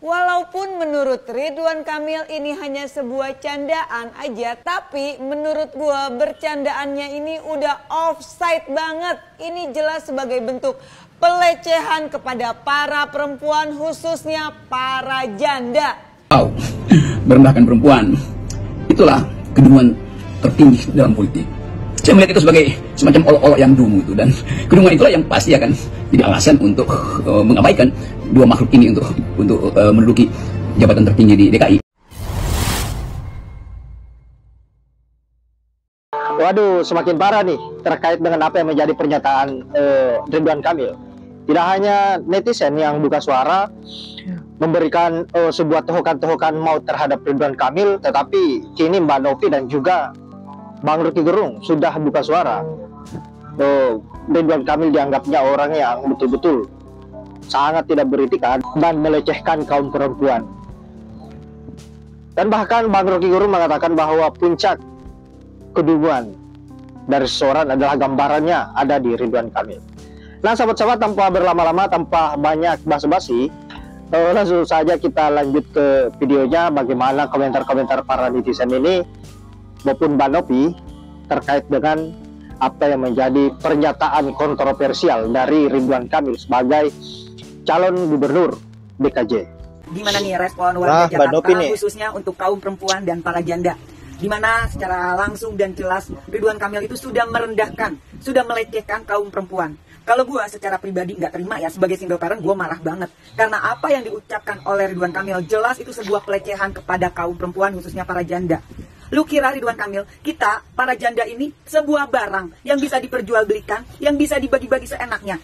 Walaupun menurut Ridwan Kamil ini hanya sebuah candaan aja, tapi menurut gua bercandaannya ini udah offside banget. Ini jelas sebagai bentuk pelecehan kepada para perempuan, khususnya para janda. Wow, merendahkan perempuan, itulah kedunguan tertinggi dalam politik. Saya melihat itu sebagai semacam olok-olok yang dungu itu, dan kedunguan itulah yang pasti akan jadi alasan untuk mengabaikan dua makhluk ini untuk menduduki jabatan tertinggi di DKI. Waduh, semakin parah nih terkait dengan apa yang menjadi pernyataan Ridwan Kamil. Tidak hanya netizen yang buka suara memberikan sebuah tohokan-tohokan maut terhadap Ridwan Kamil, tetapi kini Mbak Novi dan juga Bang Rocky Gerung sudah buka suara. Ridwan Kamil dianggapnya orang yang betul-betul sangat tidak beretika dan melecehkan kaum perempuan. Dan bahkan Bang Rocky Gerung mengatakan bahwa puncak kedunguan dari seseorang adalah gambarannya ada di Ridwan Kamil. Nah, sahabat-sahabat, tanpa berlama-lama, tanpa banyak basa-basi, langsung saja kita lanjut ke videonya, bagaimana komentar-komentar para netizen ini maupun Mbak Novi terkait dengan apa yang menjadi pernyataan kontroversial dari Ridwan Kamil sebagai calon gubernur DKJ. Gimana nih respon warga Jakarta khususnya untuk kaum perempuan dan para janda? Dimana secara langsung dan jelas Ridwan Kamil itu sudah merendahkan, sudah melecehkan kaum perempuan. Kalau gue secara pribadi nggak terima ya, sebagai single parent gue marah banget. Karena apa yang diucapkan oleh Ridwan Kamil jelas itu sebuah pelecehan kepada kaum perempuan khususnya para janda. Lu kira Ridwan Kamil, kita para janda ini sebuah barang yang bisa diperjualbelikan, yang bisa dibagi-bagi seenaknya.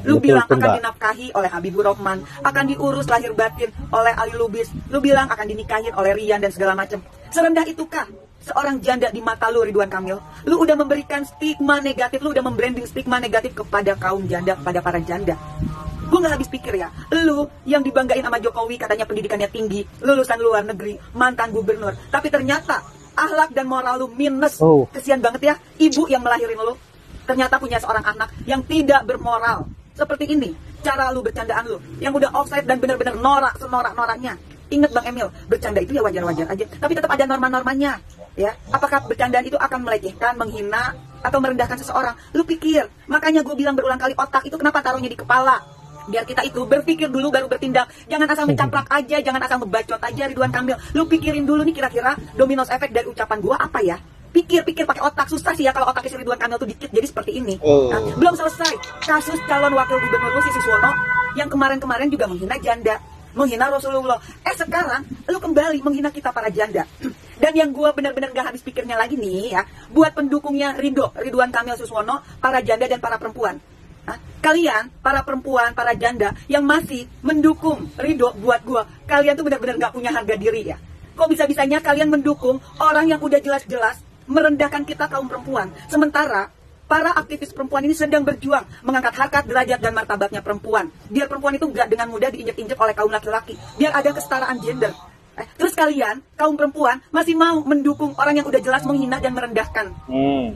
Lu bilang akan dinafkahi oleh Habibur Rahman, akan diurus lahir batin oleh Ali Lubis, lu bilang akan dinikahin oleh Rian dan segala macam. Serendah itukah seorang janda di mata lu, Ridwan Kamil? Lu udah memberikan stigma negatif, lu udah membranding stigma negatif kepada kaum janda, kepada para janda. Gue gak habis pikir ya, lu yang dibanggain sama Jokowi katanya pendidikannya tinggi, lulusan luar negeri, mantan gubernur, tapi ternyata akhlak dan moral lu minus. Kesian banget ya, ibu yang melahirin lu ternyata punya seorang anak yang tidak bermoral. Seperti ini cara lu, bercandaan lu yang udah offside dan bener-bener norak senorak-noraknya. Ingat Bang Emil, bercanda itu ya wajar-wajar aja, tapi tetap ada norma-normanya ya. Apakah bercandaan itu akan melecehkan, menghina, atau merendahkan seseorang? Lu pikir, makanya gue bilang berulang kali, otak itu kenapa taruhnya di kepala? Biar kita itu berpikir dulu baru bertindak. Jangan asal mencaplak aja, jangan asal ngebacot aja Ridwan Kamil. Lu pikirin dulu nih kira-kira domino efek dari ucapan gua apa ya? Pikir-pikir pakai otak. Susah sih ya kalau otak Ridwan Kamil tuh dikit jadi seperti ini. Nah, belum selesai kasus calon wakil gubernur lu Siswono yang kemarin-kemarin juga menghina janda, menghina Rasulullah. Sekarang lu kembali menghina kita para janda. Dan yang gua benar-benar gak habis pikirnya lagi nih ya, buat pendukungnya Ridwan Kamil Siswono, para janda dan para perempuan. Kalian, para perempuan, para janda yang masih mendukung Ridho buat gua, kalian tuh benar-benar gak punya harga diri ya. Kok bisa-bisanya kalian mendukung orang yang udah jelas-jelas merendahkan kita kaum perempuan, sementara para aktivis perempuan ini sedang berjuang mengangkat harkat, derajat, dan martabatnya perempuan, biar perempuan itu gak dengan mudah diinjek-injek oleh kaum laki-laki, biar ada kesetaraan gender. Terus kalian, kaum perempuan, masih mau mendukung orang yang udah jelas menghina dan merendahkan.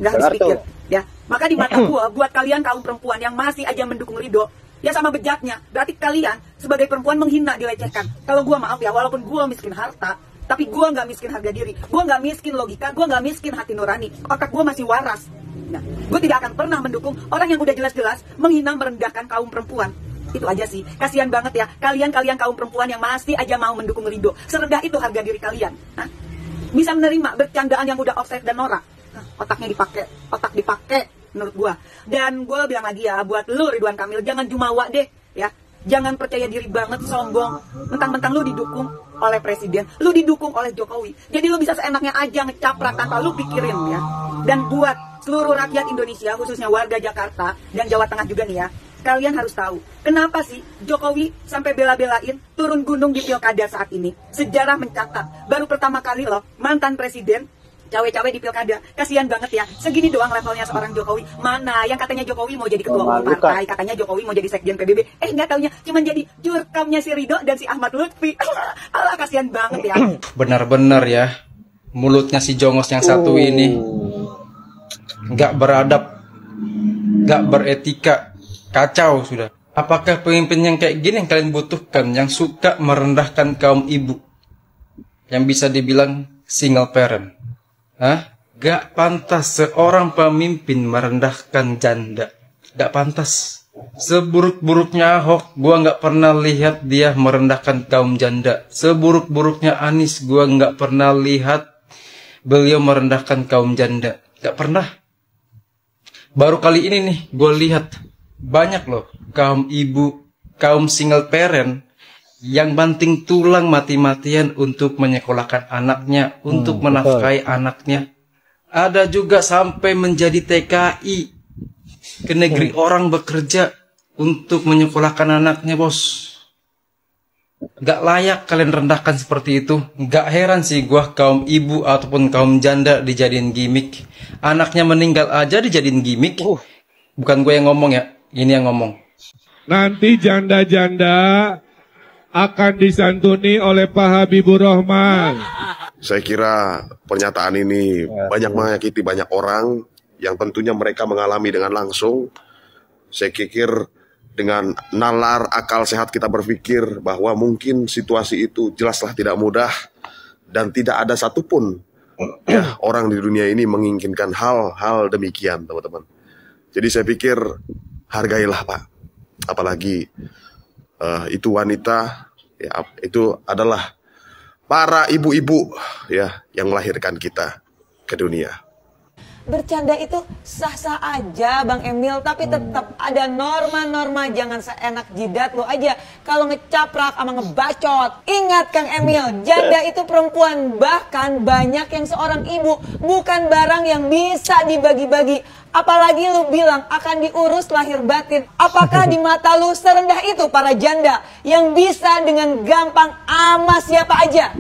Gak habis pikir ya. Maka di mata gua, buat kalian kaum perempuan yang masih aja mendukung Ridho, ya sama bejatnya. Berarti kalian sebagai perempuan menghina, dilecehkan. Kalau gua maaf ya, walaupun gua miskin harta, tapi gua nggak miskin harga diri, gua nggak miskin logika, gua nggak miskin hati nurani. Otak gua masih waras. Nah, gua tidak akan pernah mendukung orang yang udah jelas-jelas menghina, merendahkan kaum perempuan. Itu aja sih, kasihan banget ya kalian kaum perempuan yang masih aja mau mendukung Ridho. Serendah itu harga diri kalian. Bisa menerima bercandaan yang udah offside dan norak. Otaknya dipakai, otak dipakai menurut gua. Dan gua bilang lagi ya, buat lu Ridwan Kamil, jangan jumawa deh ya. Jangan percaya diri banget, sombong. Mentang-mentang lu didukung oleh presiden, lu didukung oleh Jokowi, jadi lu bisa seenaknya aja ngecaprak tanpa lu pikirin ya. Dan buat seluruh rakyat Indonesia, khususnya warga Jakarta dan Jawa Tengah juga nih ya, kalian harus tahu, kenapa sih Jokowi sampai bela-belain turun gunung di pilkada saat ini. Sejarah mencatat, baru pertama kali loh mantan presiden cawe-cawe di pilkada. Kasihan banget ya, segini doang levelnya seorang Jokowi. Mana yang katanya Jokowi mau jadi ketua umum partai, katanya Jokowi mau jadi sekjen PBB, nggak taunya cuma jadi jurkamnya si Ridho dan si Ahmad Lutfi. Alah, kasihan banget ya. Benar-benar ya, mulutnya si jongos yang satu ini nggak beradab, nggak beretika, kacau sudah. Apakah pemimpin yang kayak gini yang kalian butuhkan, yang suka merendahkan kaum ibu, yang bisa dibilang single parent? Hah? Gak pantas seorang pemimpin merendahkan janda. Gak pantas. Seburuk-buruknya Ahok, gua gak pernah lihat dia merendahkan kaum janda. Seburuk-buruknya Anies, gua gak pernah lihat beliau merendahkan kaum janda. Gak pernah. Baru kali ini nih, gue lihat banyak loh kaum ibu, kaum single parent yang banting tulang mati-matian untuk menyekolahkan anaknya, untuk menafkahi anaknya. Ada juga sampai menjadi TKI ke negeri orang bekerja untuk menyekolahkan anaknya, bos. Gak layak kalian rendahkan seperti itu. Gak heran sih gua kaum ibu ataupun kaum janda dijadiin gimmick. Anaknya meninggal aja dijadiin gimmick. Bukan gue yang ngomong ya, ini yang ngomong. Nanti janda-janda akan disantuni oleh Pak Habibur Rahman. Saya kira pernyataan ini banyak menyakiti banyak orang yang tentunya mereka mengalami dengan langsung. Saya pikir dengan nalar akal sehat kita berpikir bahwa mungkin situasi itu jelaslah tidak mudah dan tidak ada satupun orang di dunia ini menginginkan hal-hal demikian, teman-teman. Jadi saya pikir hargailah Pak, apalagi itu wanita, ya, itu adalah para ibu-ibu ya yang melahirkan kita ke dunia. Bercanda itu sah-sah aja Bang Emil, tapi tetap ada norma-norma, jangan seenak jidat lo aja kalau ngecaprak sama ngebacot. Ingat Kang Emil, janda itu perempuan, bahkan banyak yang seorang ibu, bukan barang yang bisa dibagi-bagi. Apalagi lu bilang akan diurus lahir batin. Apakah di mata lu serendah itu para janda yang bisa dengan gampang sama siapa aja?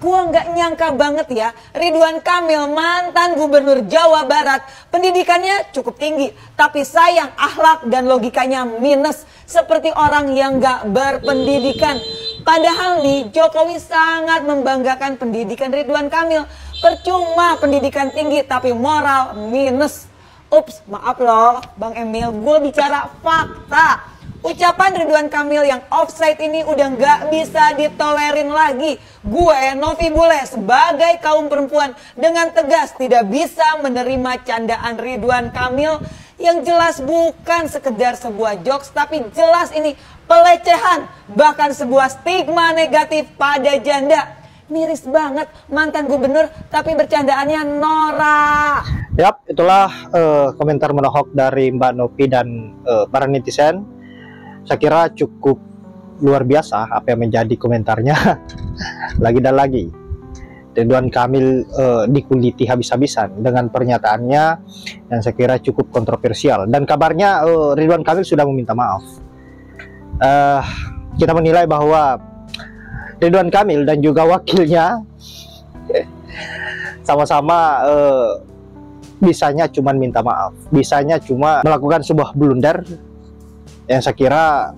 Gua nggak nyangka banget ya, Ridwan Kamil mantan gubernur Jawa Barat, pendidikannya cukup tinggi, tapi sayang akhlak dan logikanya minus, seperti orang yang nggak berpendidikan. Padahal nih Jokowi sangat membanggakan pendidikan Ridwan Kamil. Percuma pendidikan tinggi tapi moral minus. Ups, maaf loh Bang Emil, gue bicara fakta. Ucapan Ridwan Kamil yang offside ini udah nggak bisa ditolerin lagi. Gue, Novi Bule, sebagai kaum perempuan dengan tegas tidak bisa menerima candaan Ridwan Kamil yang jelas bukan sekedar sebuah jokes, tapi jelas ini pelecehan, bahkan sebuah stigma negatif pada janda. Miris banget mantan gubernur, tapi bercandaannya norak. Yap, itulah komentar menohok dari Mbak Novi dan para netizen. Saya kira cukup luar biasa apa yang menjadi komentarnya. Lagi dan lagi Ridwan Kamil dikuliti habis-habisan dengan pernyataannya yang saya kira cukup kontroversial. Dan kabarnya Ridwan Kamil sudah meminta maaf. Kita menilai bahwa Ridwan Kamil dan juga wakilnya sama-sama bisanya cuma minta maaf, bisanya cuma melakukan sebuah blunder yang saya kira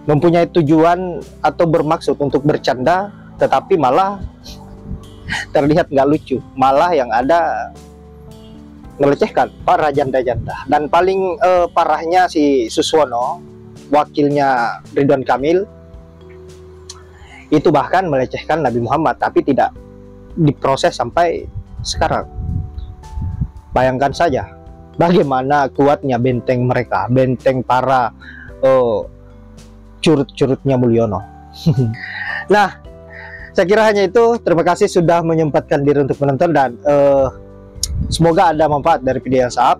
mempunyai tujuan atau bermaksud untuk bercanda, tetapi malah terlihat nggak lucu, malah yang ada melecehkan para janda-janda. Dan paling parahnya si Suswono, wakilnya Ridwan Kamil, itu bahkan melecehkan Nabi Muhammad, tapi tidak diproses sampai sekarang. Bayangkan saja bagaimana kuatnya benteng mereka, benteng para curut-curutnya Mulyono. Nah, saya kira hanya itu. Terima kasih sudah menyempatkan diri untuk menonton, dan semoga ada manfaat dari video yang saya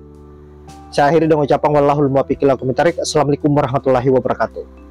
akhiri dengan ucapan wallahul muwaffiq ila aqwamit thoriq. Assalamualaikum warahmatullahi wabarakatuh.